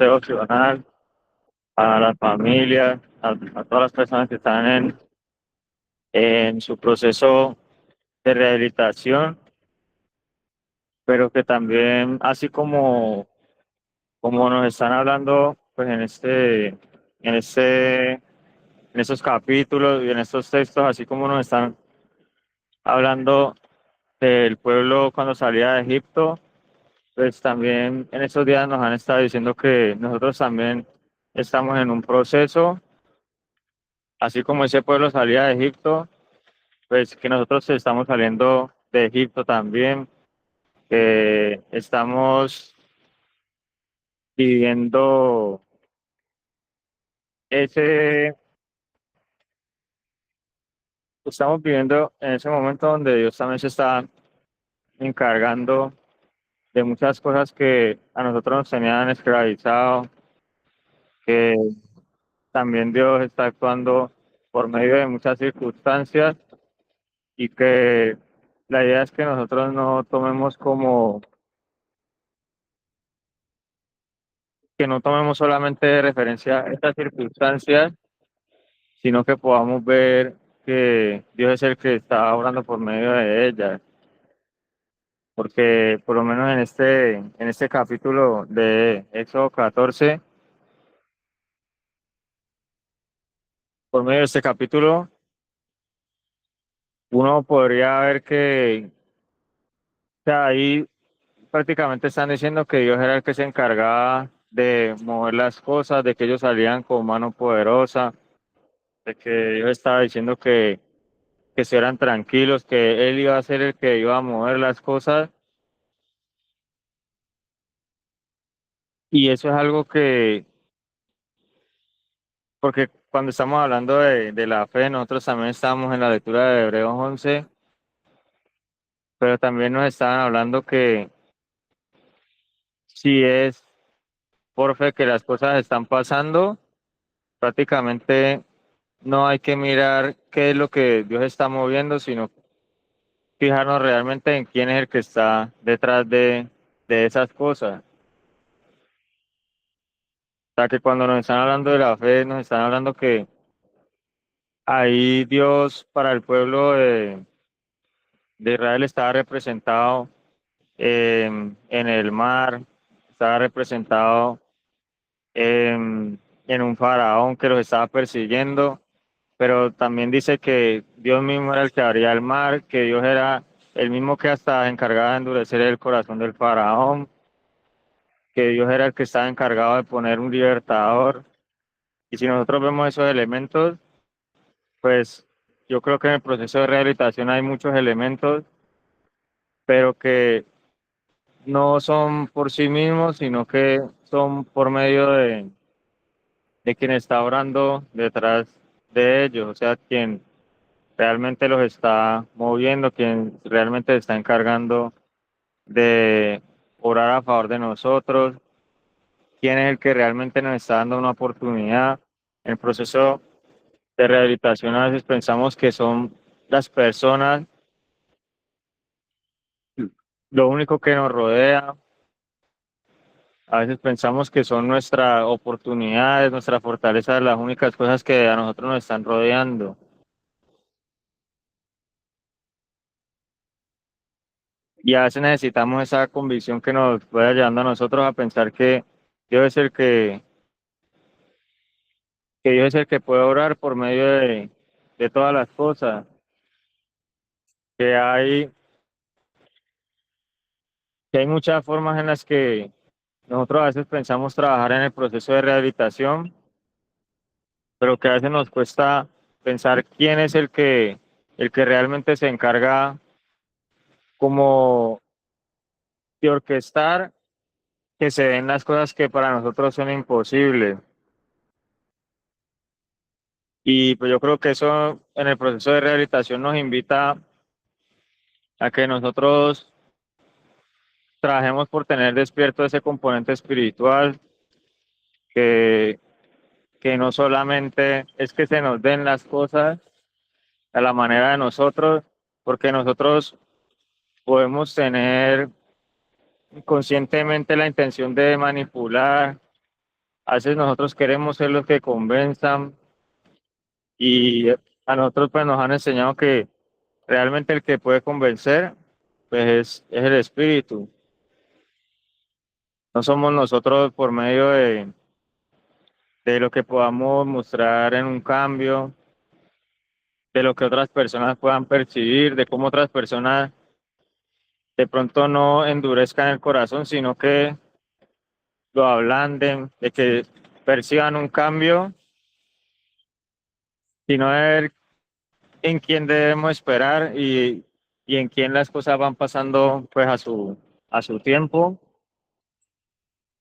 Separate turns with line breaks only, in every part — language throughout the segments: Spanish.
devocional, a las familias, a todas las personas que están en su proceso de rehabilitación, pero que también, así como nos están hablando, pues en esos capítulos y en estos textos, así como nos están hablando del pueblo cuando salía de Egipto, pues también en estos días nos han estado diciendo que nosotros también estamos en un proceso, así como ese pueblo salía de Egipto, pues que nosotros estamos saliendo de Egipto también, que viviendo ese, estamos viviendo en ese momento donde Dios también se está encargando de muchas cosas que a nosotros nos tenían esclavizado, que también Dios está actuando por medio de muchas circunstancias y que la idea es que nosotros no tomemos que no tomemos solamente de referencia estas circunstancias, sino que podamos ver que Dios es el que está obrando por medio de ellas, porque por lo menos en este capítulo de Éxodo 14, por medio de este capítulo, uno podría ver que, o sea, ahí prácticamente están diciendo que Dios era el que se encargaba de mover las cosas, de que ellos salían con mano poderosa, de que Dios estaba diciendo que estuvieran tranquilos, que Él iba a ser el que iba a mover las cosas. Y eso es algo porque cuando estamos hablando de la fe, nosotros también estamos en la lectura de Hebreos 11, pero también nos estaban hablando que si es por fe que las cosas están pasando, prácticamente no hay que mirar qué es lo que Dios está moviendo, sino fijarnos realmente en quién es el que está detrás de esas cosas. O sea que cuando nos están hablando de la fe, nos están hablando que ahí Dios para el pueblo de Israel estaba representado en el mar, estaba representado en un faraón que los estaba persiguiendo, pero también dice que Dios mismo era el que abría el mar, que Dios era el mismo que hasta se encargaba de endurecer el corazón del faraón, que Dios era el que estaba encargado de poner un libertador. Y si nosotros vemos esos elementos, pues yo creo que en el proceso de rehabilitación hay muchos elementos, pero que no son por sí mismos, sino que son por medio de quien está orando detrás de ellos, o sea, quien realmente los está moviendo, quien realmente se está encargando de orar a favor de nosotros, quién es el que realmente nos está dando una oportunidad. En el proceso de rehabilitación a veces pensamos que son las personas lo único que nos rodea, a veces pensamos que son nuestras oportunidades, nuestras fortalezas, las únicas cosas que a nosotros nos están rodeando. Y a veces necesitamos esa convicción que nos vaya llevando a nosotros a pensar que Dios es que Dios es el que puede obrar por medio de todas las cosas, que hay, que hay muchas formas en las que nosotros a veces pensamos trabajar en el proceso de rehabilitación, pero que a veces nos cuesta pensar quién es el que realmente se encarga como de orquestar que se den las cosas que para nosotros son imposibles. Y pues yo creo que eso en el proceso de rehabilitación nos invita a que nosotros trabajemos por tener despierto ese componente espiritual, que, que no solamente es que se nos den las cosas a la manera de nosotros, porque nosotros podemos tener conscientemente la intención de manipular, A veces nosotros queremos ser los que convenzan y a nosotros pues nos han enseñado que realmente el que puede convencer pues es el Espíritu. No somos nosotros por medio de lo que podamos mostrar en un cambio, de lo que otras personas puedan percibir, de cómo otras personas de pronto no endurezcan el corazón, sino que lo ablanden, de que perciban un cambio, sino ver en quién debemos esperar y en quién las cosas van pasando pues a su tiempo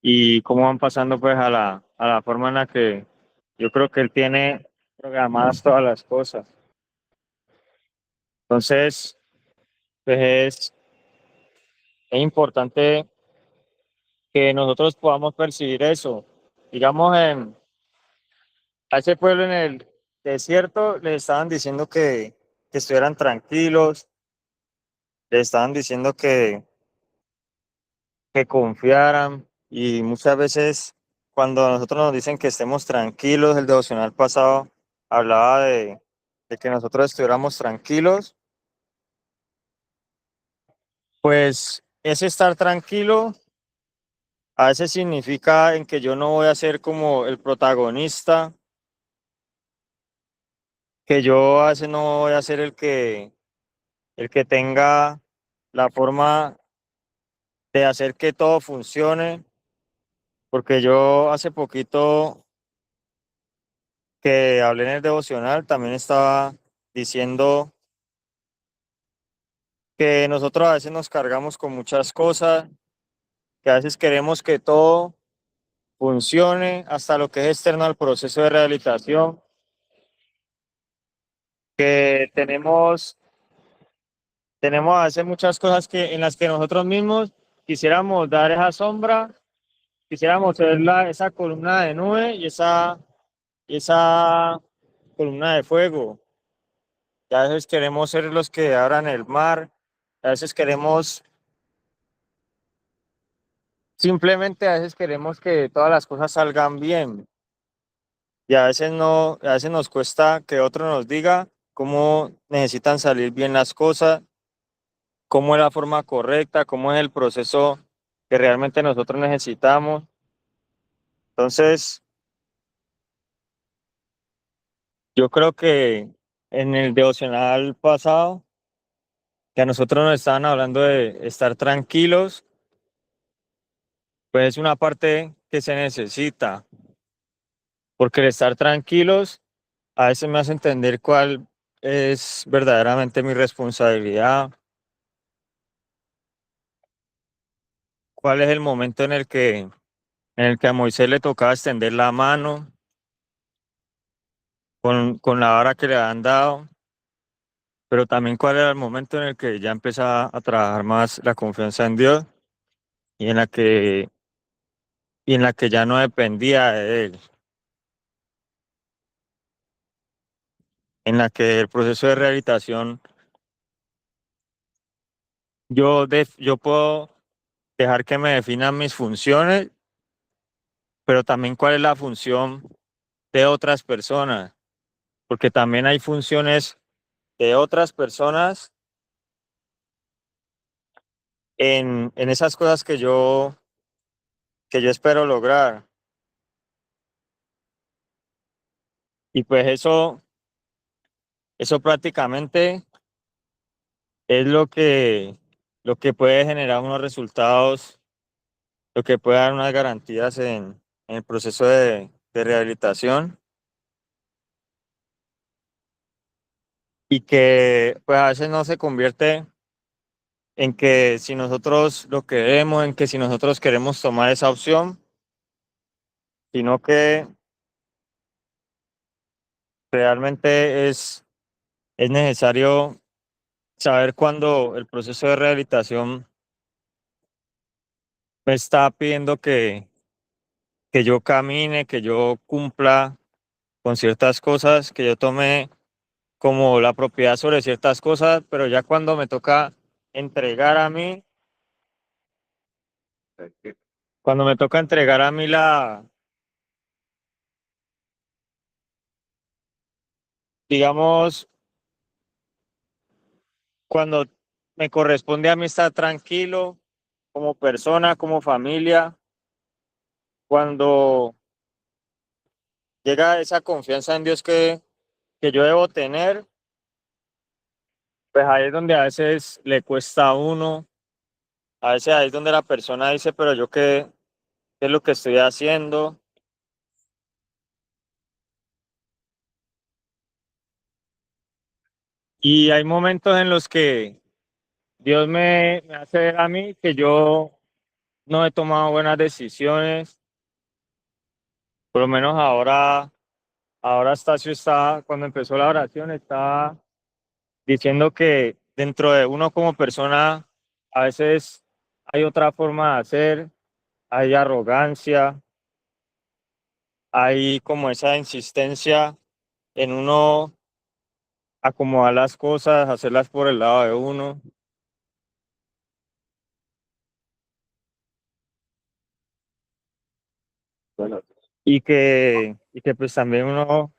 y cómo van pasando pues a la forma en la que yo creo que él tiene programadas todas las cosas. Entonces, pues es importante que nosotros podamos percibir eso. Digamos, a ese pueblo en el desierto le estaban diciendo que estuvieran tranquilos, le estaban diciendo que confiaran y muchas veces cuando a nosotros nos dicen que estemos tranquilos, el devocional pasado hablaba de que nosotros estuviéramos tranquilos, pues ese estar tranquilo a veces significa en que yo no voy a ser como el protagonista, que yo a veces no voy a ser el que tenga la forma de hacer que todo funcione, porque yo hace poquito que hablé en el devocional también estaba diciendo que nosotros a veces nos cargamos con muchas cosas, que a veces queremos que todo funcione, hasta lo que es externo al proceso de rehabilitación, que tenemos a veces muchas cosas en las que nosotros mismos quisiéramos dar esa sombra, quisiéramos ser esa columna de nube y esa columna de fuego. Y a veces queremos ser los que abran el mar, a veces queremos, simplemente a veces queremos que todas las cosas salgan bien. Y a veces no, a veces nos cuesta que otro nos diga cómo necesitan salir bien las cosas, cómo es la forma correcta, cómo es el proceso que realmente nosotros necesitamos. Entonces, yo creo que en el devocional pasado, que a nosotros nos estaban hablando de estar tranquilos, pues es una parte que se necesita, porque el estar tranquilos a veces me hace entender cuál es verdaderamente mi responsabilidad, cuál es el momento en el que a Moisés le tocaba extender la mano con la vara que le han dado, pero también cuál era el momento en el que ya empezaba a trabajar más la confianza en Dios y y en la que ya no dependía de él, en la que el proceso de rehabilitación yo puedo dejar que me definan mis funciones, pero también cuál es la función de otras personas, porque también hay funciones de otras personas en esas cosas que yo espero lograr. Y pues eso prácticamente es lo que puede generar unos resultados, lo que puede dar unas garantías en el proceso de rehabilitación y que pues a veces no se convierte en que si nosotros lo queremos, en que si nosotros queremos tomar esa opción, sino que realmente es necesario saber cuándo el proceso de rehabilitación me está pidiendo que yo camine, que yo cumpla con ciertas cosas, que yo tome como la propiedad sobre ciertas cosas, pero ya cuando me toca entregar a mí, cuando me toca entregar a mí digamos, cuando me corresponde a mí estar tranquilo como persona, como familia, cuando llega esa confianza en Dios que yo debo tener, pues ahí es donde a veces le cuesta a uno, a veces ahí es donde la persona dice, pero yo qué es lo que estoy haciendo. Y hay momentos en los que Dios me hace ver a mí que yo no he tomado buenas decisiones, por lo menos ahora Stacio está, cuando empezó la oración, está diciendo que dentro de uno como persona a veces hay otra forma de hacer, hay arrogancia, hay como esa insistencia en uno acomodar las cosas, hacerlas por el lado de uno, y que pues también uno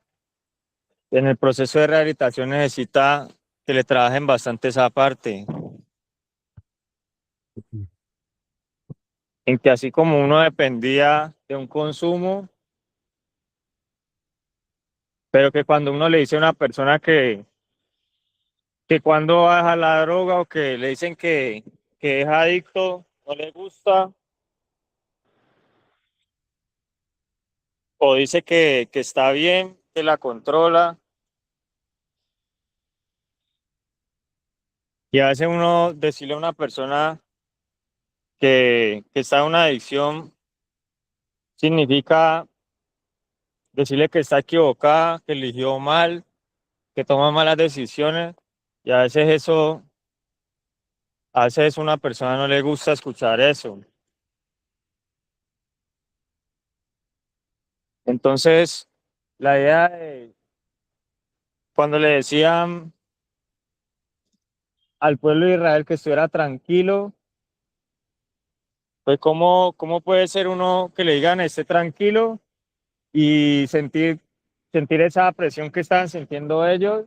en el proceso de rehabilitación necesita que le trabajen bastante esa parte, en que así como uno dependía de un consumo, pero que cuando uno le dice a una persona que cuando va a dejar la droga o que le dicen que es adicto, no le gusta, o dice que está bien, que la controla, y a veces uno decirle a una persona que está en una adicción significa decirle que está equivocada, que eligió mal, que toma malas decisiones, y a veces eso, a veces a una persona no le gusta escuchar eso. Entonces, la idea de cuando le decían al pueblo de Israel que estuviera tranquilo, pues cómo puede ser uno que le digan esté tranquilo y sentir esa presión que estaban sintiendo ellos,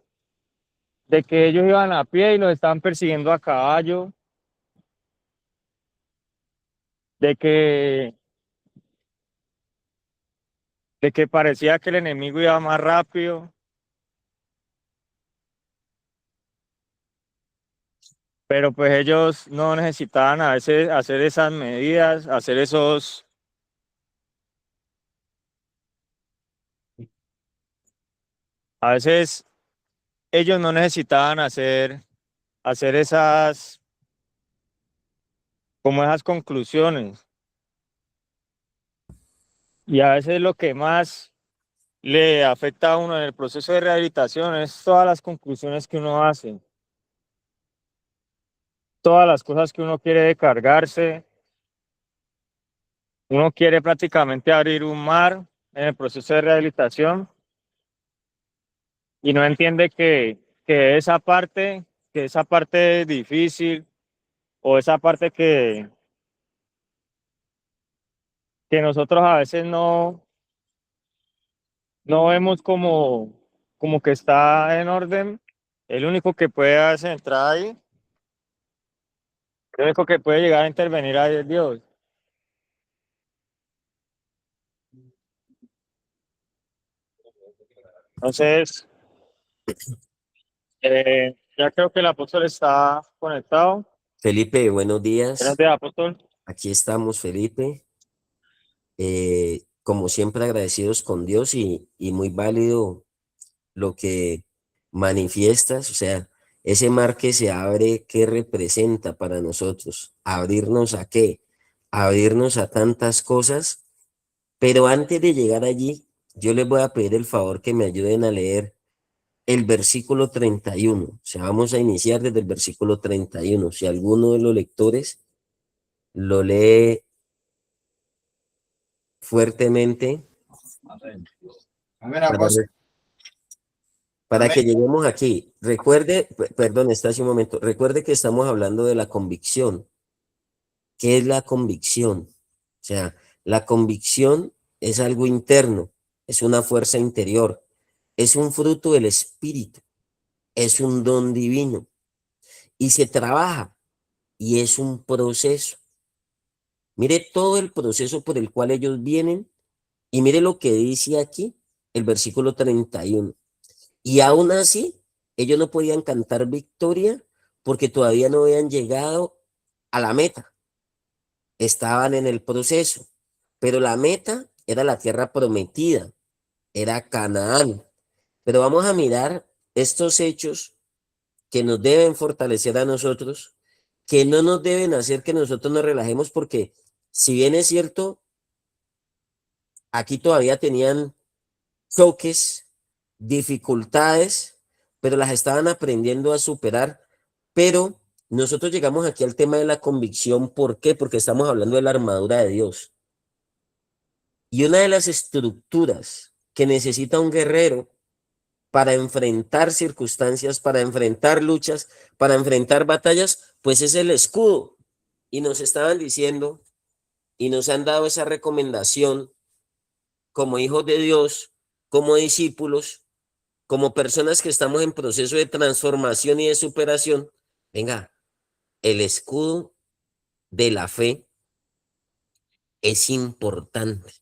de que ellos iban a pie y los estaban persiguiendo a caballo, de que, de que parecía que el enemigo iba más rápido, pero pues ellos no necesitaban a veces hacer esas medidas, hacer a veces ellos no necesitaban hacer como esas conclusiones. Y a veces lo que más le afecta a uno en el proceso de rehabilitación es todas las conclusiones que uno hace, todas las cosas que uno quiere cargarse. Uno quiere prácticamente abrir un mar en el proceso de rehabilitación y no entiende que esa parte difícil o esa parte que nosotros a veces no vemos como que está en orden, el único que puede hacer entrar ahí, el único que puede llegar a intervenir ahí es Dios. Entonces, ya creo que el apóstol está conectado.
Felipe, buenos
Buenos
días.
días, apóstol.
Aquí estamos, Felipe. Como siempre, agradecidos con Dios y muy válido lo que manifiestas. O sea, ese mar que se abre, ¿qué representa para nosotros? ¿Abrirnos a qué? Abrirnos a tantas cosas. Pero antes de llegar allí, yo les voy a pedir el favor que me ayuden a leer el versículo 31. O sea, vamos a iniciar desde el versículo 31. Si alguno de los lectores lo lee fuertemente
Amén,
para,
apóstol.
para
Amén.
que lleguemos aquí. Recuerde, perdón, está hace un momento, recuerde que estamos hablando de la convicción. ¿Qué es la convicción? O sea, la convicción es algo interno, es una fuerza interior, es un fruto del Espíritu, es un don divino y se trabaja y es un proceso. Mire todo el proceso por el cual ellos vienen y mire lo que dice aquí el versículo 31. Y aún así, ellos no podían cantar victoria porque todavía no habían llegado a la meta. Estaban en el proceso, pero la meta era la tierra prometida, era Canaán. Pero vamos a mirar estos hechos que nos deben fortalecer a nosotros, que no nos deben hacer que nosotros nos relajemos, porque si bien es cierto, aquí todavía tenían choques, dificultades, pero las estaban aprendiendo a superar. Pero nosotros llegamos aquí al tema de la convicción. ¿Por qué? Porque estamos hablando de la armadura de Dios. Y una de las estructuras que necesita un guerrero para enfrentar circunstancias, para enfrentar luchas, para enfrentar batallas, pues es el escudo. Y nos estaban diciendo y nos han dado esa recomendación como hijos de Dios, como discípulos, como personas que estamos en proceso de transformación y de superación. Venga, el escudo de la fe es importante.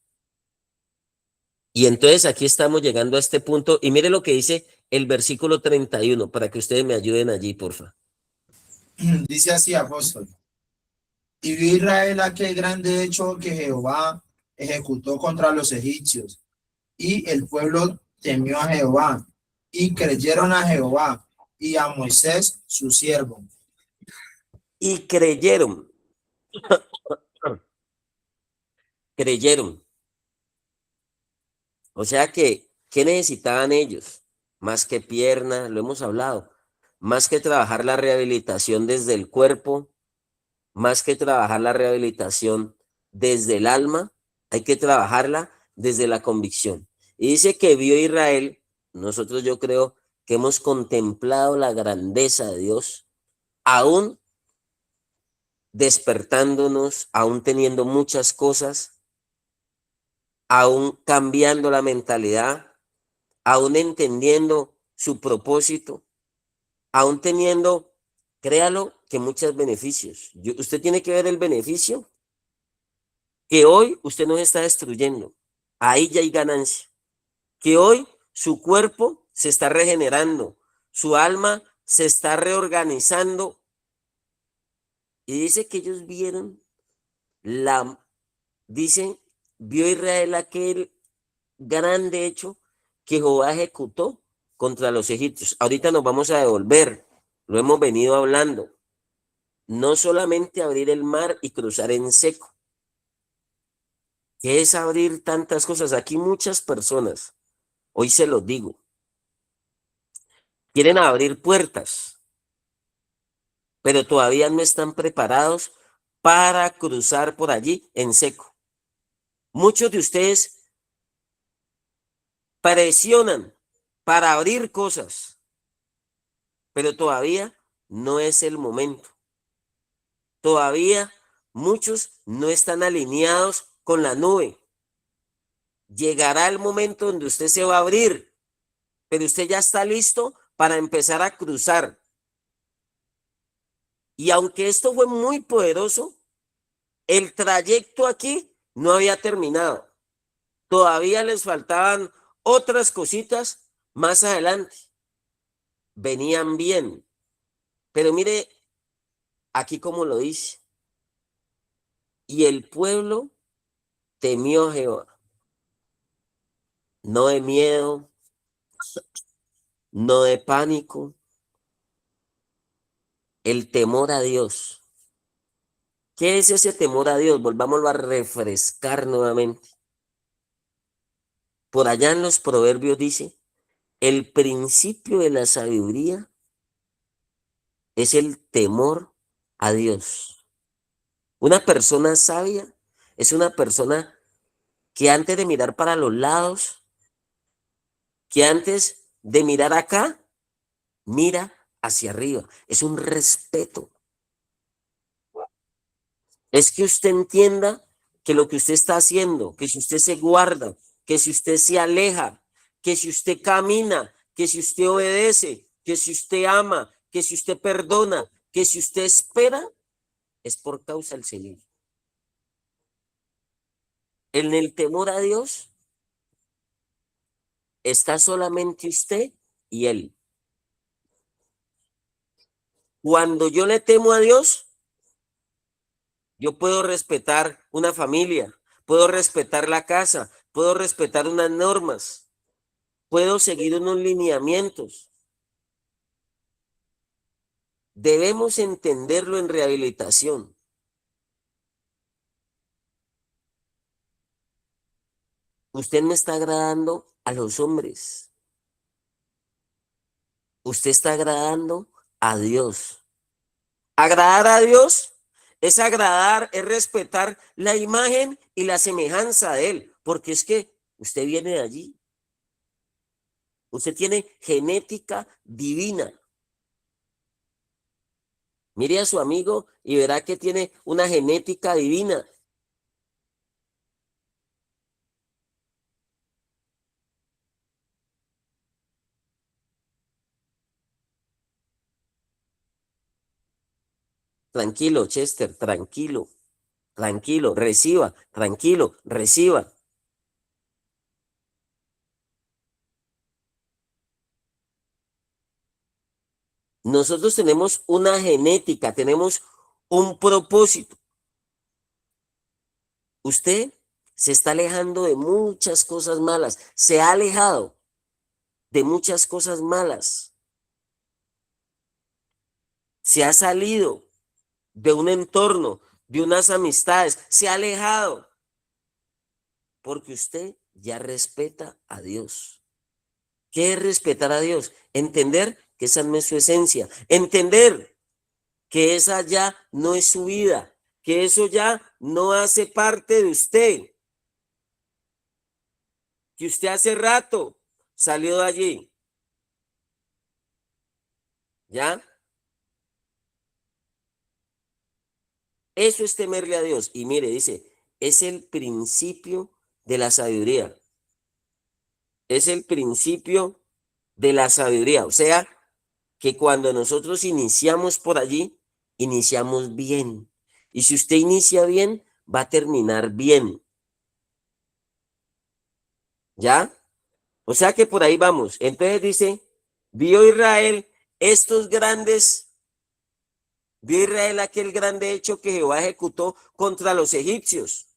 Y entonces aquí estamos llegando a este punto y mire lo que dice el versículo 31 para que ustedes me ayuden allí, porfa.
Dice así, apóstol. Y vio Israel aquel grande hecho que Jehová ejecutó contra los egipcios. Y el pueblo temió a Jehová y creyeron a Jehová y a Moisés su siervo.
Y creyeron, creyeron. O sea que, ¿qué necesitaban ellos? Más que pierna, lo hemos hablado, más que trabajar la rehabilitación desde el cuerpo, más que trabajar la rehabilitación desde el alma, hay que trabajarla desde la convicción. Y dice que vio Israel, nosotros yo creo que hemos contemplado la grandeza de Dios, aún despertándonos, aún teniendo muchas cosas, aún cambiando la mentalidad, aún entendiendo su propósito, aún teniendo, créalo, que muchos beneficios. Usted tiene que ver el beneficio que hoy usted no está destruyendo. Ahí ya hay ganancia. Que hoy su cuerpo se está regenerando, su alma se está reorganizando. Y dice que ellos vieron dice, vio Israel aquel grande hecho que Jehová ejecutó contra los egipcios. Ahorita nos vamos a devolver, lo hemos venido hablando. No solamente abrir el mar y cruzar en seco, que es abrir tantas cosas. Aquí muchas personas, hoy se los digo, quieren abrir puertas, pero todavía no están preparados para cruzar por allí en seco. Muchos de ustedes presionan para abrir cosas, pero todavía no es el momento. Todavía muchos no están alineados con la nube. Llegará el momento donde usted se va a abrir, pero usted ya está listo para empezar a cruzar. Y aunque esto fue muy poderoso, el trayecto aquí no había terminado. Todavía les faltaban otras cositas más adelante. Venían bien. Pero mire aquí como lo dice. Y el pueblo temió a Jehová. No de miedo, no de pánico. El temor a Dios. ¿Qué es ese temor a Dios? Volvámoslo a refrescar nuevamente. Por allá en los proverbios dice, el principio de la sabiduría es el temor a Dios. Una persona sabia es una persona que antes de mirar para los lados, que antes de mirar acá, mira hacia arriba. Es un respeto. Es que usted entienda que lo que usted está haciendo, que si usted se guarda, que si usted se aleja, que si usted camina, que si usted obedece, que si usted ama, que si usted perdona, que si usted espera, es por causa del Señor. En el temor a Dios está solamente usted y Él. Cuando yo le temo a Dios, yo puedo respetar una familia, puedo respetar la casa, puedo respetar unas normas, puedo seguir unos lineamientos. Debemos entenderlo en rehabilitación. Usted no está agradando a los hombres. Usted está agradando a Dios. Agradar a Dios es agradar, es respetar la imagen y la semejanza de Él, porque es que usted viene de allí. Usted tiene genética divina. Mire a su amigo y verá que tiene una genética divina. Tranquilo, Chester, tranquilo, tranquilo, reciba, tranquilo, reciba. Nosotros tenemos una genética, tenemos un propósito. Usted se está alejando de muchas cosas malas, se ha alejado de muchas cosas malas, se ha salido de un entorno, de unas amistades, se ha alejado porque usted ya respeta a Dios. ¿Qué es respetar a Dios? Entender que esa no es su esencia, entender que esa ya no es su vida, que eso ya no hace parte de usted, que usted hace rato salió de allí. ¿Ya? Eso es temerle a Dios. Y mire, dice, es el principio de la sabiduría. Es el principio de la sabiduría. O sea, que cuando nosotros iniciamos por allí, iniciamos bien. Y si usted inicia bien, va a terminar bien. ¿Ya? O sea que por ahí vamos. Entonces dice, vio Israel estos grandes, vio Israel aquel grande hecho que Jehová ejecutó contra los egipcios.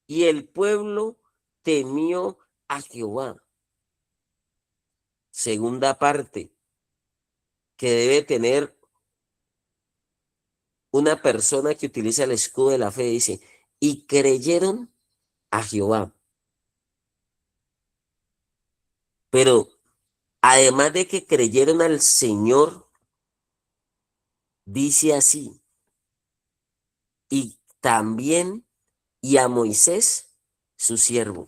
Y el pueblo temió a Jehová. Segunda parte que debe tener una persona que utiliza el escudo de la fe, dice, y creyeron a Jehová. Pero además de que creyeron al Señor, dice así, y también y a Moisés, su siervo.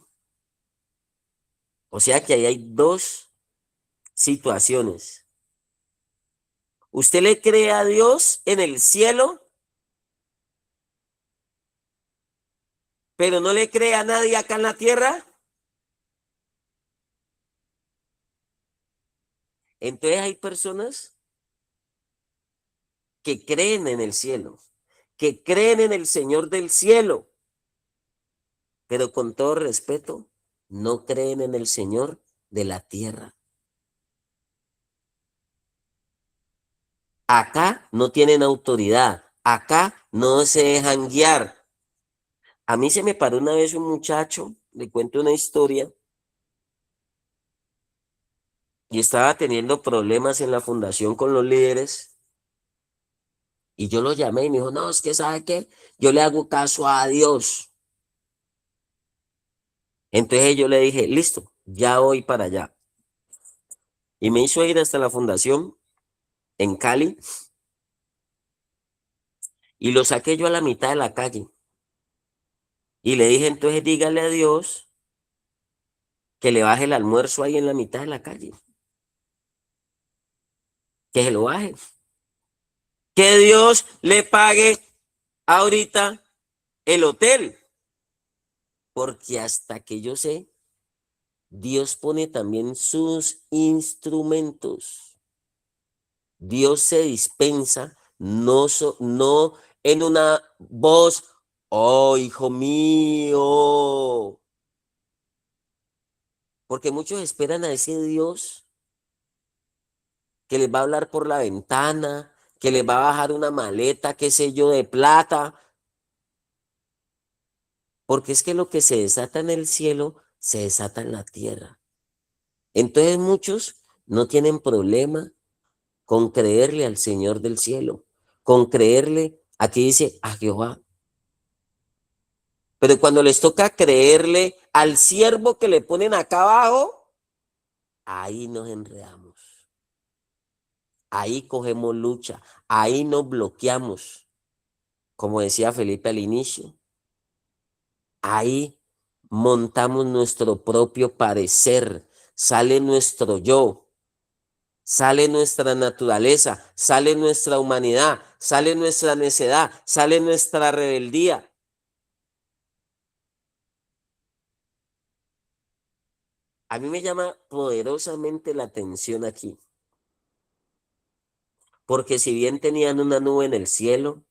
O sea que ahí hay dos situaciones. ¿Usted le cree a Dios en el cielo, pero no le cree a nadie acá en la tierra? Entonces hay personas que creen en el cielo, que creen en el Señor del cielo, pero con todo respeto, no creen en el Señor de la tierra. Acá no tienen autoridad, acá no se dejan guiar. A mí se me paró una vez un muchacho, le cuento una historia, y estaba teniendo problemas en la fundación con los líderes, y yo lo llamé y me dijo, no, es que ¿sabe qué? Yo le hago caso a Dios. Entonces yo le dije, listo, ya voy para allá. Y me hizo ir hasta la fundación en Cali, y lo saqué yo a la mitad de la calle. Y le dije, entonces dígale a Dios que le baje el almuerzo ahí en la mitad de la calle. Que se lo baje. Que Dios le pague ahorita el hotel. Porque hasta que yo sé, Dios pone también sus instrumentos. Dios se dispensa, no en una voz, oh, hijo mío, porque muchos esperan a ese Dios que les va a hablar por la ventana, que les va a bajar una maleta, qué sé yo, de plata, porque es que lo que se desata en el cielo se desata en la tierra. Entonces muchos no tienen problema con creerle al Señor del cielo, con creerle, aquí dice, a Jehová. Pero cuando les toca creerle al siervo que le ponen acá abajo, ahí nos enredamos, ahí cogemos lucha, ahí nos bloqueamos, como decía Felipe al inicio, ahí montamos nuestro propio parecer, sale nuestro yo, sale nuestra naturaleza, sale nuestra humanidad, sale nuestra necedad, sale nuestra rebeldía. A mí me llama poderosamente la atención aquí, porque si bien tenían una nube en el cielo,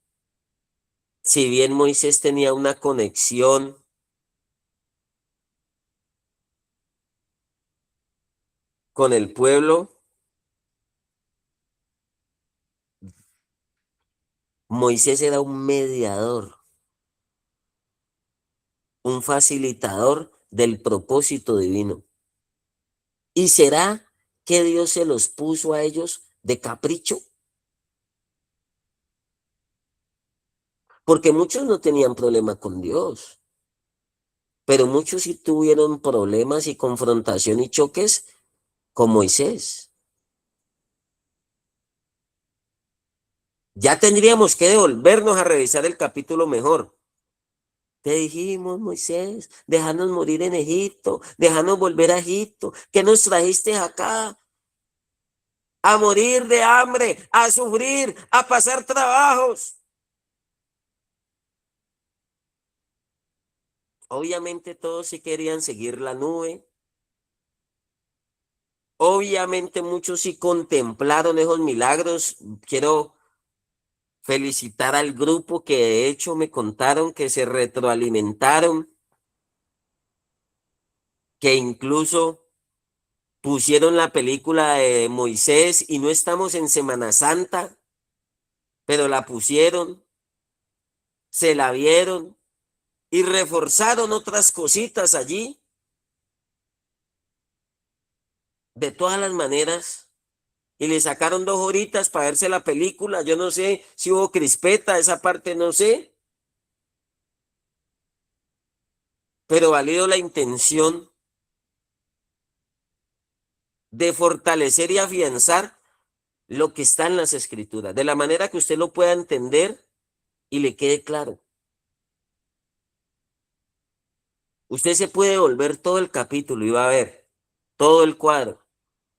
si bien Moisés tenía una conexión con el pueblo, Moisés era un mediador, un facilitador del propósito divino. ¿Y será que Dios se los puso a ellos de capricho? Porque muchos no tenían problema con Dios, pero muchos sí tuvieron problemas y confrontación y choques con Moisés. Ya tendríamos que devolvernos a revisar el capítulo mejor. Te dijimos, Moisés, déjanos morir en Egipto, déjanos volver a Egipto. ¿Qué nos trajiste acá? A morir de hambre, a sufrir, a pasar trabajos. Obviamente todos sí querían seguir la nube. Obviamente muchos sí contemplaron esos milagros. Quiero felicitar al grupo que de hecho me contaron que se retroalimentaron, que incluso pusieron la película de Moisés y no estamos en Semana Santa, pero la pusieron, se la vieron y reforzaron otras cositas allí. De todas las maneras, y le sacaron 2 horitas para verse la película. Yo no sé si hubo crispeta, esa parte no sé, pero valió la intención de fortalecer y afianzar lo que está en las escrituras, de la manera que usted lo pueda entender y le quede claro. Usted se puede volver todo el capítulo y va a ver todo el cuadro.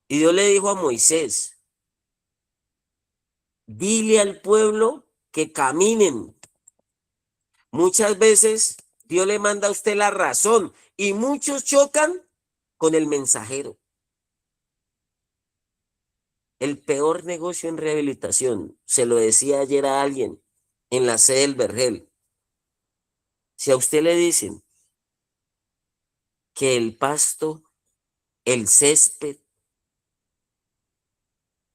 Y Dios le dijo a Moisés, dile al pueblo que caminen. Muchas veces Dios le manda a usted la razón y muchos chocan con el mensajero. El peor negocio en rehabilitación, se lo decía ayer a alguien en la sede del Vergel. Si a usted le dicen que el pasto, el césped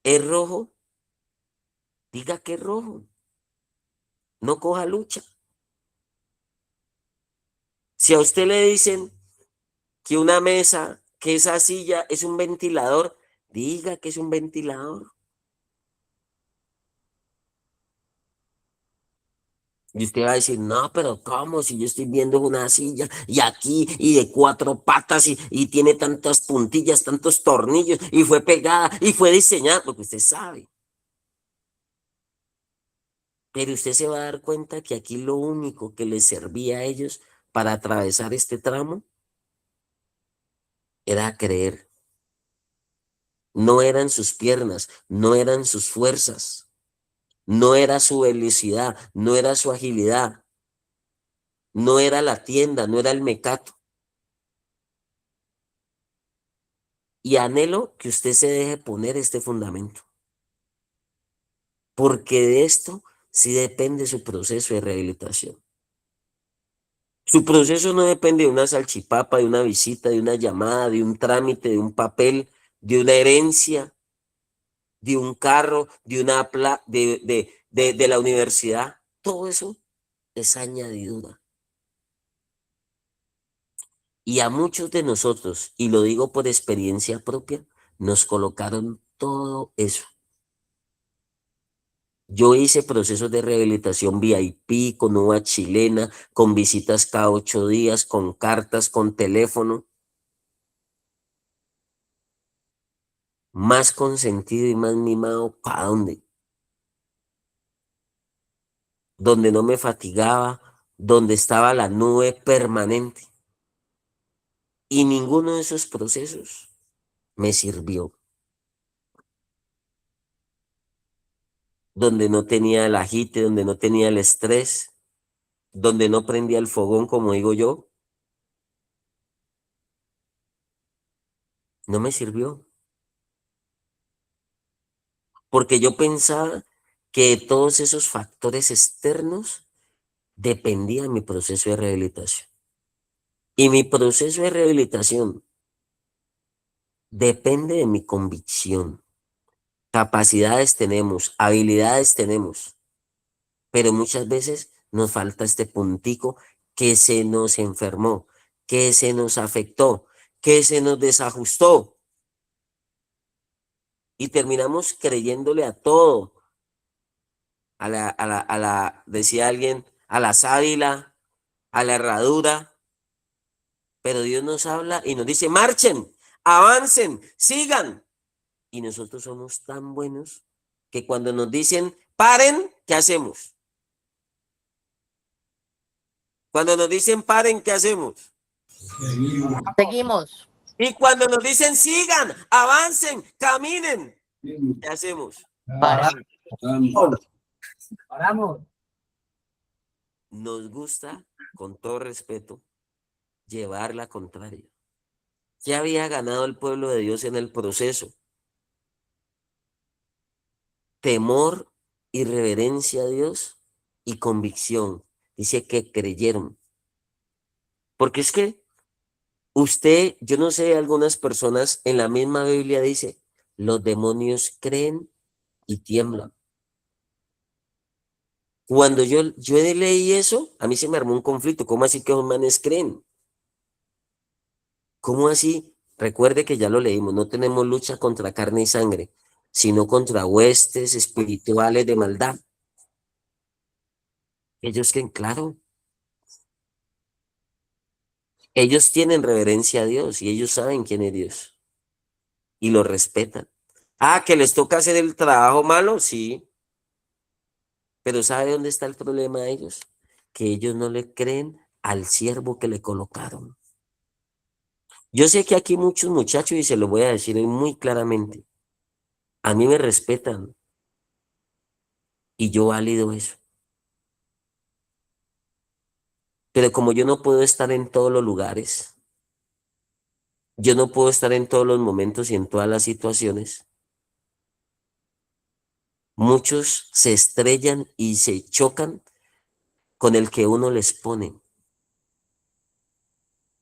es rojo, diga que es rojo. No coja lucha. Si a usted le dicen que una mesa, que esa silla es un ventilador, diga que es un ventilador. Y usted va a decir, no, pero ¿cómo? Si yo estoy viendo una silla y aquí y de 4 patas y tiene tantas puntillas, tantos tornillos y fue pegada y fue diseñada, porque usted sabe. Pero usted se va a dar cuenta que aquí lo único que les servía a ellos para atravesar este tramo era creer. No eran sus piernas, no eran sus fuerzas, no era su velocidad, no era su agilidad, no era la tienda, no era el mecato. Y anhelo que usted se deje poner este fundamento, porque de esto sí depende su proceso de rehabilitación. Su proceso no depende de una salchipapa, de una visita, de una llamada, de un trámite, de un papel, de una herencia, de un carro, de una de la universidad. Todo eso es añadidura. Y a muchos de nosotros, y lo digo por experiencia propia, nos colocaron todo eso. Yo hice procesos de rehabilitación VIP, con uva chilena, con visitas cada 8 días, con cartas, con teléfono. Más consentido y más mimado, ¿para dónde? Donde no me fatigaba, donde estaba la nube permanente. Y ninguno de esos procesos me sirvió. Donde no tenía el agite, donde no tenía el estrés, donde no prendía el fogón, como digo yo, no me sirvió. Porque yo pensaba que de todos esos factores externos dependía de mi proceso de rehabilitación. Y mi proceso de rehabilitación depende de mi convicción. Capacidades tenemos, habilidades tenemos, pero muchas veces nos falta este puntico que se nos enfermó, que se nos afectó, que se nos desajustó y terminamos creyéndole a todo, decía alguien, a la sábila, a la herradura, pero Dios nos habla y nos dice, marchen, avancen, sigan. Y nosotros somos tan buenos que cuando nos dicen, paren, ¿qué hacemos? Cuando nos dicen paren, ¿qué hacemos?
Seguimos.
Y cuando nos dicen sigan, avancen, caminen, ¿qué hacemos?
Paramos.
Nos gusta, con todo respeto, llevar la contraria. ¿Qué había ganado el pueblo de Dios en el proceso? Temor y reverencia a Dios y convicción. Dice que creyeron. Porque es que usted, yo no sé, algunas personas en la misma Biblia dice, los demonios creen y tiemblan. Cuando yo leí eso, a mí se me armó un conflicto. ¿Cómo así que los manes creen? ¿Cómo así? Recuerde que ya lo leímos, no tenemos lucha contra carne y sangre, sino contra huestes espirituales de maldad. Ellos creen, claro, ellos tienen reverencia a Dios y ellos saben quién es Dios y lo respetan. Ah, que les toca hacer el trabajo malo, sí, pero ¿sabe dónde está el problema de ellos? Que ellos no le creen al siervo que le colocaron. Yo sé que aquí muchos muchachos, y se lo voy a decir muy claramente, a mí me respetan y yo valido eso. Pero como yo no puedo estar en todos los lugares, yo no puedo estar en todos los momentos y en todas las situaciones, muchos se estrellan y se chocan con el que uno les pone,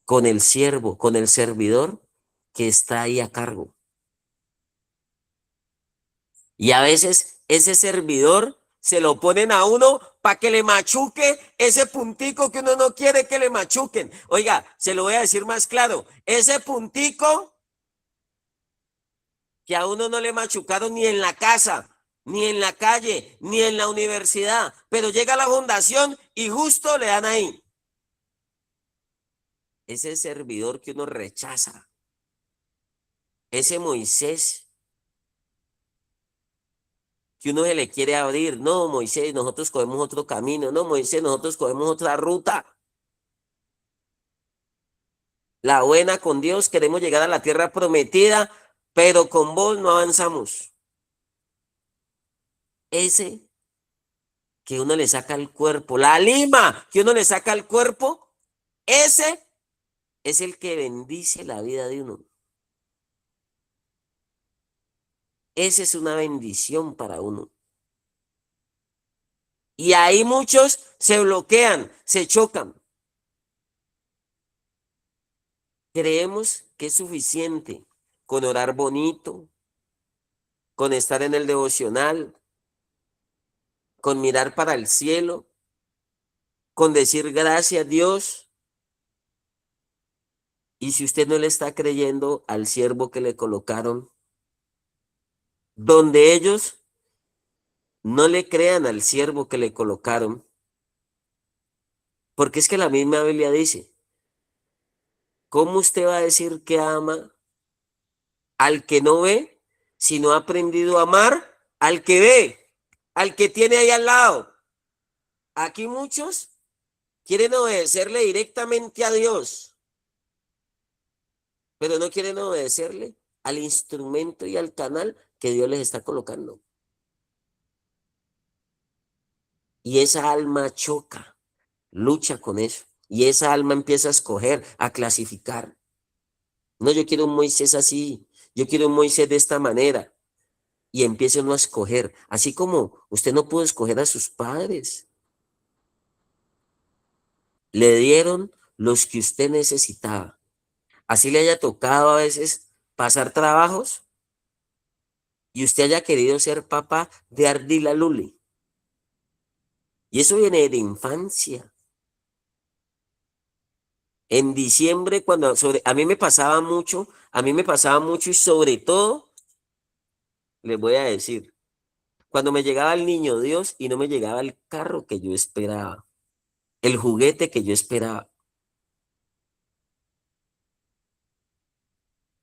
con el siervo, con el servidor que está ahí a cargo. Y a veces ese servidor se lo ponen a uno para que le machuque ese puntico que uno no quiere que le machuquen. Oiga, se lo voy a decir más claro. Ese puntico que a uno no le machucaron ni en la casa, ni en la calle, ni en la universidad, pero llega a la fundación y justo le dan ahí. Ese servidor que uno rechaza, ese Moisés que uno se le quiere abrir. No, Moisés, nosotros cogemos otro camino. No, Moisés, nosotros cogemos otra ruta. La buena con Dios, queremos llegar a la tierra prometida, pero con vos no avanzamos. Ese que uno le saca el cuerpo, la lima que uno le saca el cuerpo, ese es el que bendice la vida de uno. Esa es una bendición para uno. Y ahí muchos se bloquean, se chocan. Creemos que es suficiente con orar bonito, con estar en el devocional, con mirar para el cielo, con decir gracias a Dios. Y si usted no le está creyendo al siervo que le colocaron, donde ellos no le crean al siervo que le colocaron, porque es que la misma Biblia dice, ¿cómo usted va a decir que ama al que no ve si no ha aprendido a amar al que ve, al que tiene ahí al lado? Aquí muchos quieren obedecerle directamente a Dios, pero no quieren obedecerle al instrumento y al canal que Dios les está colocando. Y esa alma choca, lucha con eso. Y esa alma empieza a escoger, a clasificar. No, yo quiero un Moisés así, yo quiero un Moisés de esta manera. Y empieza uno a escoger, así como usted no pudo escoger a sus padres. Le dieron los que usted necesitaba. Así le haya tocado a veces pasar trabajos y usted haya querido ser papá de Ardila Luli. Y eso viene de infancia. En diciembre, a mí me pasaba mucho y sobre todo, les voy a decir, cuando me llegaba el niño Dios y no me llegaba el carro que yo esperaba, el juguete que yo esperaba.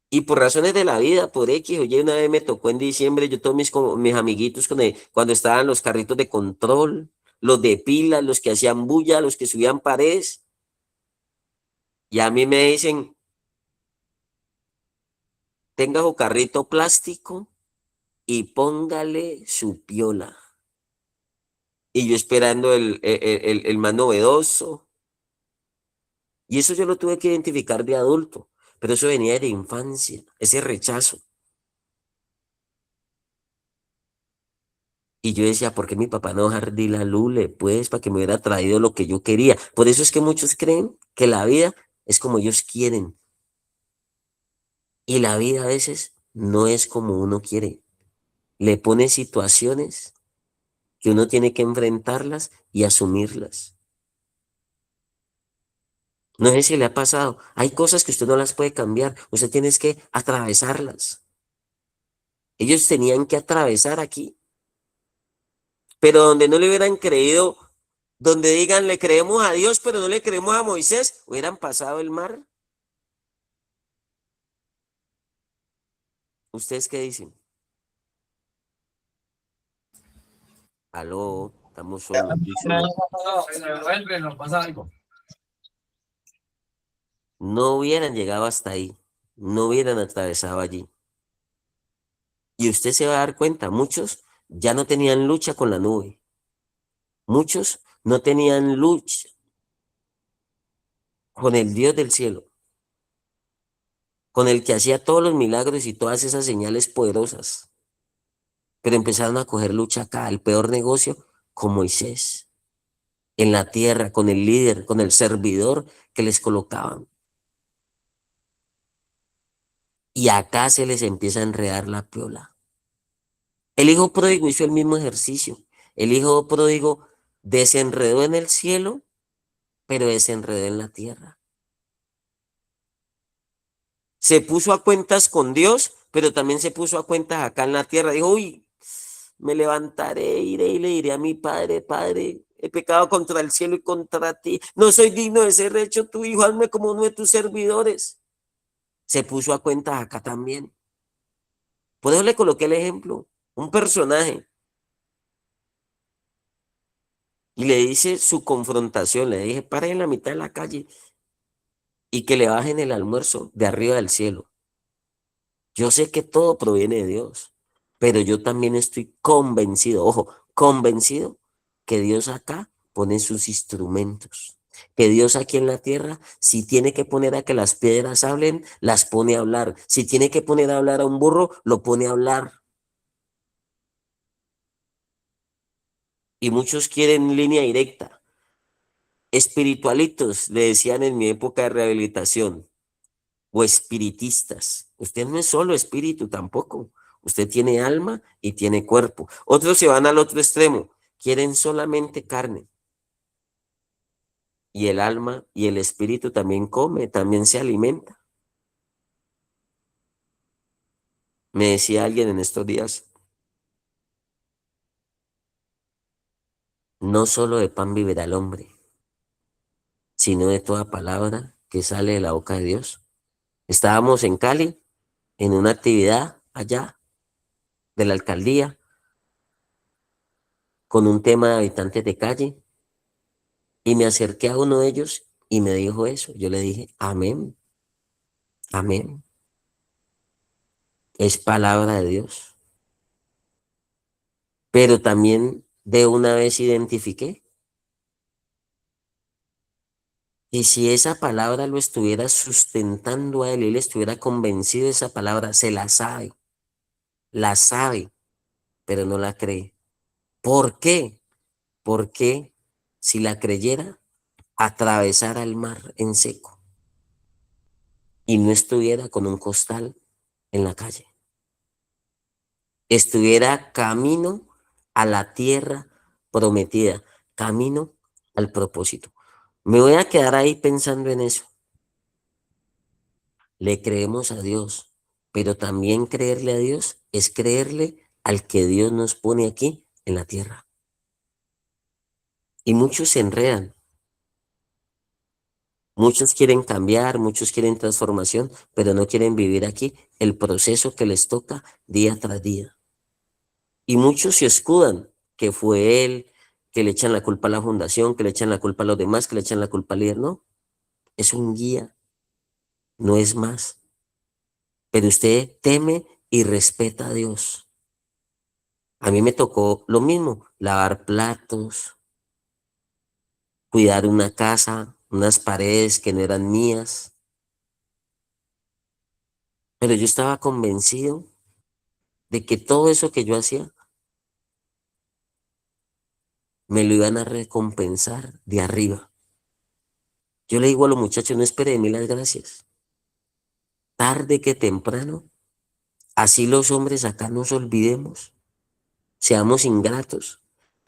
Y por razones de la vida, por X, oye, una vez me tocó en diciembre, yo todos mis amiguitos cuando estaban los carritos de control, los de pila, los que hacían bulla, los que subían paredes, y a mí me dicen, tenga su carrito plástico y póngale su piola. Y yo esperando el más novedoso. Y eso yo lo tuve que identificar de adulto, pero eso venía de infancia, ese rechazo. Y yo decía, ¿por qué mi papá no jardí la lule? Pues para que me hubiera traído lo que yo quería. Por eso es que muchos creen que la vida es como ellos quieren. Y la vida a veces no es como uno quiere. Le pone situaciones que uno tiene que enfrentarlas y asumirlas. No sé si le ha pasado. Hay cosas que usted no las puede cambiar. Usted tiene que atravesarlas. Ellos tenían que atravesar aquí. Pero donde no le hubieran creído, donde digan le creemos a Dios, pero no le creemos a Moisés, hubieran pasado el mar. ¿Ustedes qué dicen? Aló, estamos solos, estoy solo. No hubieran llegado hasta ahí, no hubieran atravesado allí. Y usted se va a dar cuenta, muchos ya no tenían lucha con la nube. Muchos no tenían lucha con el Dios del cielo, con el que hacía todos los milagros y todas esas señales poderosas. Pero empezaron a coger lucha acá, el peor negocio, con Moisés, en la tierra, con el líder, con el servidor que les colocaban. Y acá se les empieza a enredar la piola. El hijo pródigo hizo el mismo ejercicio. El hijo pródigo desenredó en el cielo, pero desenredó en la tierra. Se puso a cuentas con Dios, pero también se puso a cuentas acá en la tierra. Dijo, uy, me levantaré, iré y le diré a mi padre, Padre, he pecado contra el cielo y contra ti. No soy digno de ser hecho tu hijo, hazme como uno de tus servidores. Se puso a cuentas acá también. Por eso le coloqué el ejemplo. Un personaje. Y le dice su confrontación, le dije, para en la mitad de la calle y que le bajen el almuerzo de arriba del cielo. Yo sé que todo proviene de Dios, pero yo también estoy convencido, ojo, convencido que Dios acá pone sus instrumentos, que Dios aquí en la tierra, si tiene que poner a que las piedras hablen, las pone a hablar, si tiene que poner a hablar a un burro, lo pone a hablar. y muchos quieren línea directa. Espiritualitos, le decían en mi época de rehabilitación, o espiritistas. Usted no es solo espíritu tampoco. Usted tiene alma y tiene cuerpo. Otros se van al otro extremo, quieren solamente carne. Y el alma y el espíritu también come, también se alimenta. Me decía alguien en estos días, no solo de pan vivirá el hombre, sino de toda palabra que sale de la boca de Dios. Estábamos en Cali, en una actividad allá de la alcaldía, con un tema de habitantes de calle, y me acerqué a uno de ellos y me dijo eso. Yo le dije, amén, amén. Es palabra de Dios. Pero también de una vez identifiqué. Y si esa palabra lo estuviera sustentando a él, él estuviera convencido de esa palabra, se la sabe, pero no la cree. ¿Por qué? Porque si la creyera, atravesara el mar en seco y no estuviera con un costal en la calle. Estuviera camino a la tierra prometida, camino al propósito. Me voy a quedar ahí pensando en eso. Le creemos a Dios, pero también creerle a Dios es creerle al que Dios nos pone aquí en la tierra. Y muchos se enredan, muchos quieren cambiar, muchos quieren transformación, pero no quieren vivir aquí el proceso que les toca día tras día. Y muchos se escudan, que fue él, que le echan la culpa a la fundación, que le echan la culpa a los demás, que le echan la culpa al líder. No, es un guía, no es más. Pero usted teme y respeta a Dios. A mí me tocó lo mismo, lavar platos, cuidar una casa, unas paredes que no eran mías. Pero yo estaba convencido de que todo eso que yo hacía me lo iban a recompensar de arriba. Yo le digo a los muchachos, no espere de mí las gracias. Tarde que temprano, así los hombres acá nos olvidemos, seamos ingratos.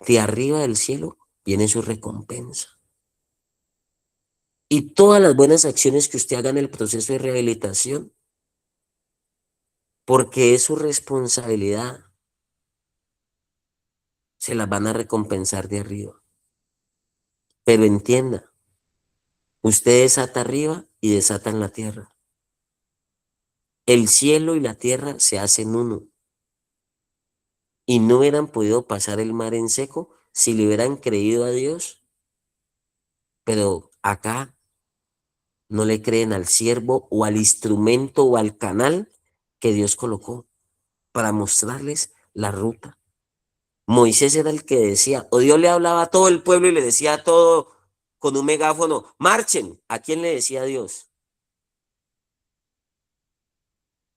De arriba del cielo viene su recompensa. Y todas las buenas acciones que usted haga en el proceso de rehabilitación, porque es su responsabilidad, se las van a recompensar de arriba. Pero entienda, usted desata arriba y desata en la tierra. El cielo y la tierra se hacen uno. Y no hubieran podido pasar el mar en seco si le hubieran creído a Dios. Pero acá no le creen al siervo o al instrumento o al canal que Dios colocó para mostrarles la ruta. Moisés era el que decía, o Dios le hablaba a todo el pueblo y le decía a todo con un megáfono, marchen. ¿A quién le decía Dios?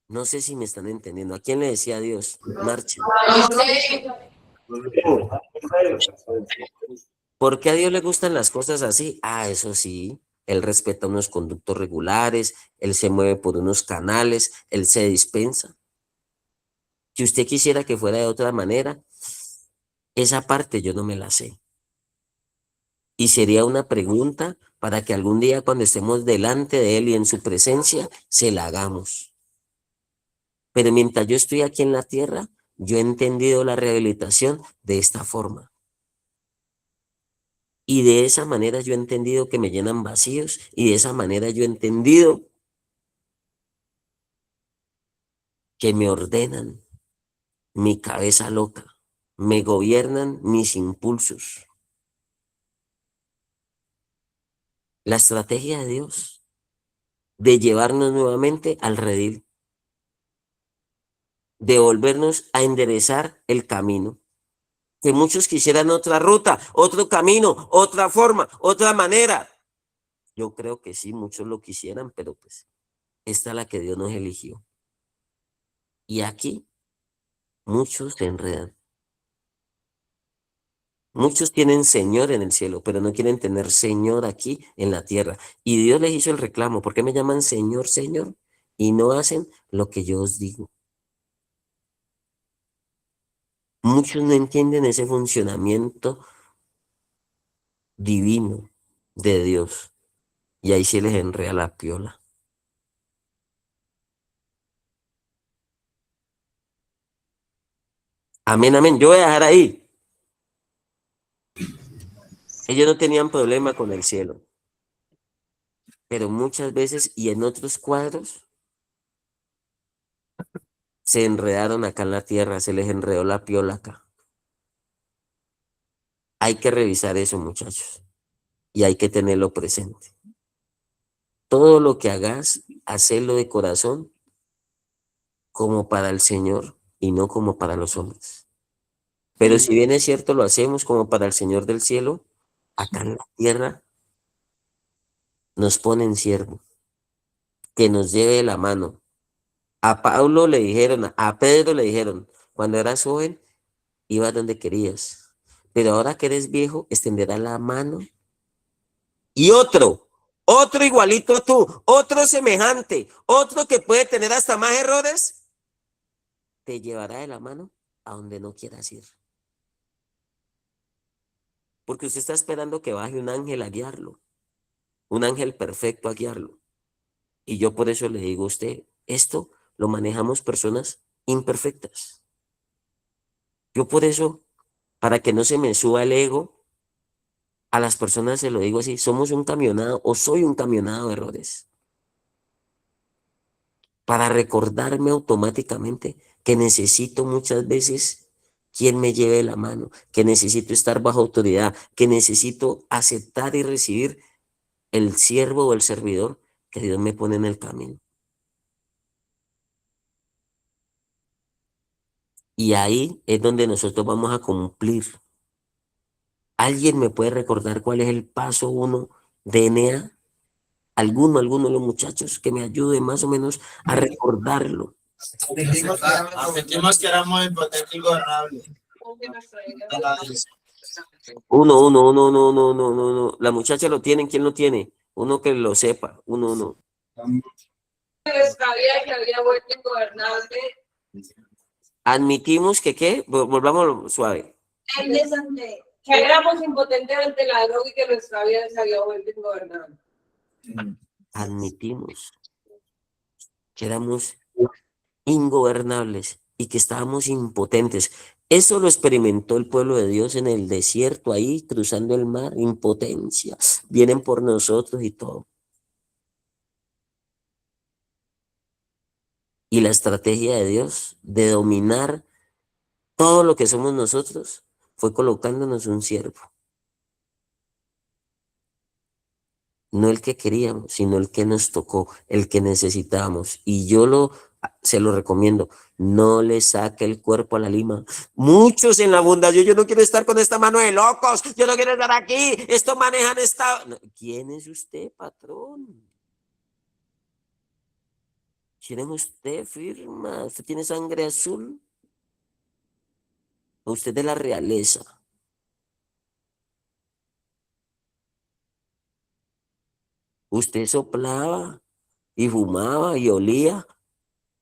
No sé si me están entendiendo. ¿A quién le decía Dios? Marchen. ¿Por qué a Dios le gustan las cosas así? Ah, eso sí. Él respeta unos conductos regulares, él se mueve por unos canales, él se dispensa. Si usted quisiera que fuera de otra manera, esa parte yo no me la sé. Y sería una pregunta para que algún día cuando estemos delante de Él y en su presencia, se la hagamos. Pero mientras yo estoy aquí en la tierra, yo he entendido la rehabilitación de esta forma. Y de esa manera yo he entendido que me llenan vacíos y de esa manera yo he entendido que me ordenan mi cabeza loca, me gobiernan mis impulsos. La estrategia de Dios de llevarnos nuevamente al redil, de volvernos a enderezar el camino. Que muchos quisieran otra ruta, otro camino, otra forma, otra manera. Yo creo que sí, muchos lo quisieran, pero pues esta es la que Dios nos eligió. Y aquí muchos se enredan. Muchos tienen Señor en el cielo, pero no quieren tener Señor aquí en la tierra. Y Dios les hizo el reclamo. ¿Por qué me llaman Señor, Señor? Y no hacen lo que yo os digo. Muchos no entienden ese funcionamiento divino de Dios. Y ahí se les enreda la piola. Amén, amén. Yo voy a dejar ahí. Ellos no tenían problema con el cielo. Pero muchas veces y en otros cuadros se enredaron acá en la tierra, se les enredó la piola acá. Hay que revisar eso, muchachos, y hay que tenerlo presente. Todo lo que hagas, hacelo de corazón como para el Señor y no como para los hombres. Pero si bien es cierto, lo hacemos como para el Señor del cielo, acá en la tierra nos ponen siervo, que nos lleve la mano. A Pablo le dijeron, a Pedro le dijeron, cuando eras joven, ibas donde querías. Pero ahora que eres viejo, extenderá la mano. Y otro igualito a tú, otro semejante, otro que puede tener hasta más errores, te llevará de la mano a donde no quieras ir. Porque usted está esperando que baje un ángel a guiarlo, un ángel perfecto a guiarlo. Y yo por eso le digo a usted, esto lo manejamos personas imperfectas. Yo por eso, para que no se me suba el ego, a las personas se lo digo así, somos un camionado o soy un camionado de errores. Para recordarme automáticamente que necesito muchas veces quien me lleve la mano, que necesito estar bajo autoridad, que necesito aceptar y recibir el siervo o el servidor que Dios me pone en el camino. Y ahí es donde nosotros vamos a cumplir. ¿Alguien me puede recordar cuál es el paso 1 de Enea? Alguno de los muchachos que me ayude más o menos a recordarlo.
Admitimos que éramos impotentes y gobernables.
Uno. La muchacha lo tiene, ¿quién lo tiene? Uno que lo sepa, uno.
Sabía que había vuelto ingobernable.
Admitimos que, ¿qué? Volvamos suave.
Que éramos impotentes ante la droga y que nuestra vida se había vuelto ingobernable.
Admitimos que éramos ingobernables y que estábamos impotentes. Eso lo experimentó el pueblo de Dios en el desierto, ahí cruzando el mar, impotencia. Vienen por nosotros y todo. Y la estrategia de Dios de dominar todo lo que somos nosotros fue colocándonos un siervo. No el que queríamos, sino el que nos tocó, el que necesitábamos. Y se lo recomiendo, no le saque el cuerpo a la lima. Muchos en la fundación, yo no quiero estar con esta mano de locos, yo no quiero estar aquí, esto manejan esta... No, ¿quién es usted, patrón? ¿Quién es usted, firma? ¿Usted tiene sangre azul? ¿O usted de la realeza? ¿Usted soplaba y fumaba y olía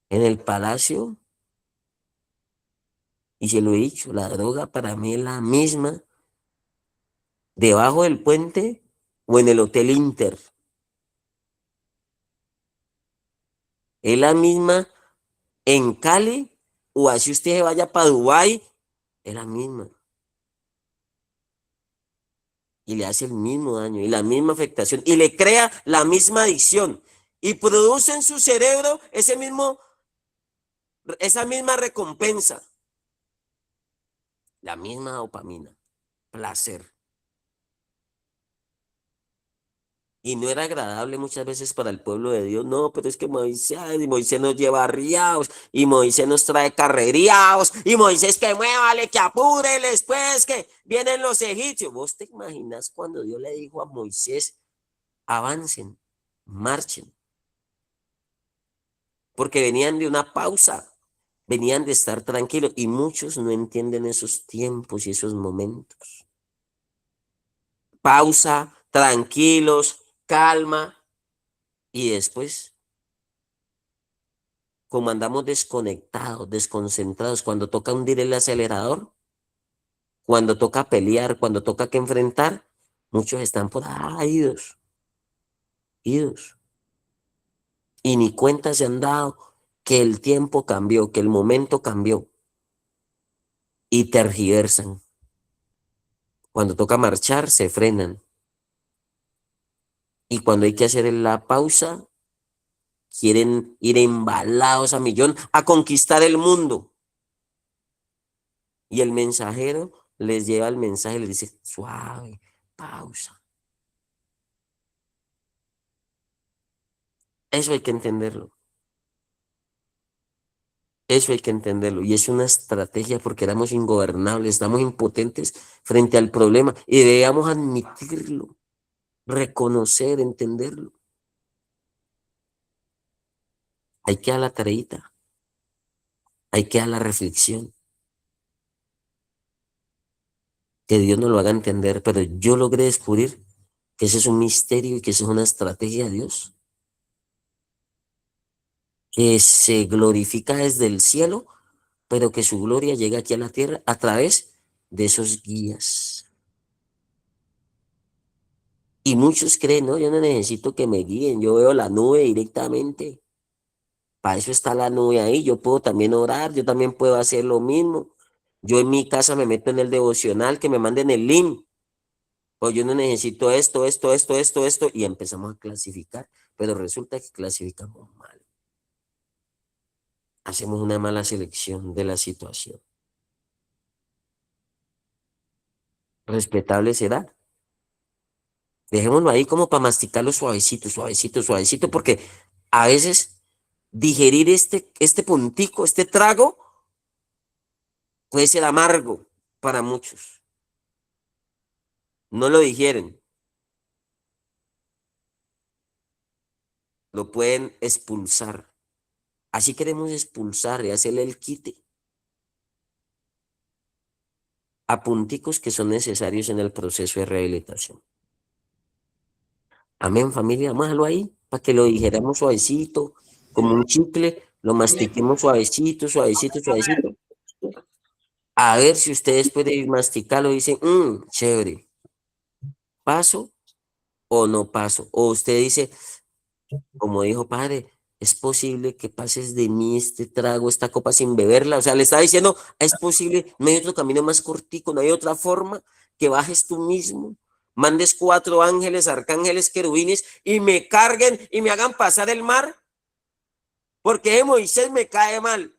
en el palacio? Y se lo he dicho, la droga para mí es la misma debajo del puente o en el Hotel Inter. Es la misma en Cali o así usted se vaya para Dubái, es la misma. Y le hace el mismo daño y la misma afectación y le crea la misma adicción y produce en su cerebro esa misma recompensa, la misma dopamina, placer. Y no era agradable muchas veces para el pueblo de Dios. No, pero es que Moisés nos lleva arriados, y Moisés nos trae carrereados, y Moisés que muévale, que apure, después que vienen los egipcios. ¿Vos te imaginas cuando Dios le dijo a Moisés, avancen, marchen? Porque venían de una pausa, venían de estar tranquilos, y muchos no entienden esos tiempos y esos momentos. pausa, tranquilos, calma, y después, como andamos desconectados, desconcentrados, cuando toca hundir el acelerador, cuando toca pelear, cuando toca que enfrentar, muchos están por ahí idos, y ni cuenta se han dado que el tiempo cambió, que el momento cambió, y tergiversan. Cuando toca marchar, se frenan. Y cuando hay que hacer la pausa, quieren ir embalados a millón a conquistar el mundo. Y el mensajero les lleva el mensaje y les dice, suave, pausa. Eso hay que entenderlo. Eso hay que entenderlo. Y es una estrategia porque éramos ingobernables, estamos impotentes frente al problema y debíamos admitirlo, reconocer, entenderlo. Hay que dar la tareita, hay que dar la reflexión. Que Dios nos lo haga entender, pero yo logré descubrir que ese es un misterio y que eso es una estrategia de Dios, que se glorifica desde el cielo, pero que su gloria llega aquí a la tierra a través de esos guías. Y muchos creen, no, yo no necesito que me guíen, yo veo la nube directamente. Para eso está la nube ahí, yo puedo también orar, yo también puedo hacer lo mismo. Yo en mi casa me meto en el devocional, que me manden el link. Pues yo no necesito esto, y empezamos a clasificar, pero resulta que clasificamos mal. Hacemos una mala selección de la situación. Respetable será. Dejémoslo ahí como para masticarlo suavecito, suavecito, suavecito, porque a veces digerir este puntico, este trago, puede ser amargo para muchos. No lo digieren. Lo pueden expulsar. Así queremos expulsar y hacerle el quite a punticos que son necesarios en el proceso de rehabilitación. Amén, familia, vamos a dejarlo ahí para que lo dijéramos suavecito, como un chicle, lo mastiquemos suavecito, suavecito, suavecito. A ver si ustedes pueden masticarlo y dicen, chévere, ¿paso o no paso? O usted dice, como dijo padre, es posible que pases de mí este trago, esta copa sin beberla. O sea, le está diciendo, es posible, no hay otro camino más cortico, no hay otra forma que bajes tú mismo, mandes 4 ángeles, arcángeles, querubines y me carguen y me hagan pasar el mar, porque Moisés me cae mal.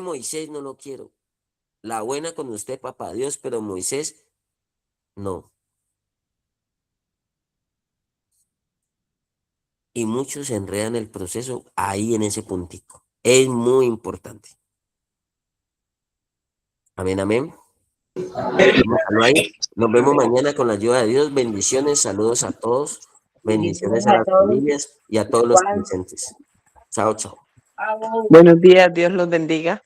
Moisés no lo quiero. La buena con usted, papá Dios, pero Moisés no. Y muchos se enredan el proceso ahí en ese puntico. Es muy importante. Amén, amén. Nos vemos mañana con la ayuda de Dios. Bendiciones, saludos a todos. Bendiciones a las familias y a todos los presentes. Chao, chao.
Buenos días, Dios los bendiga.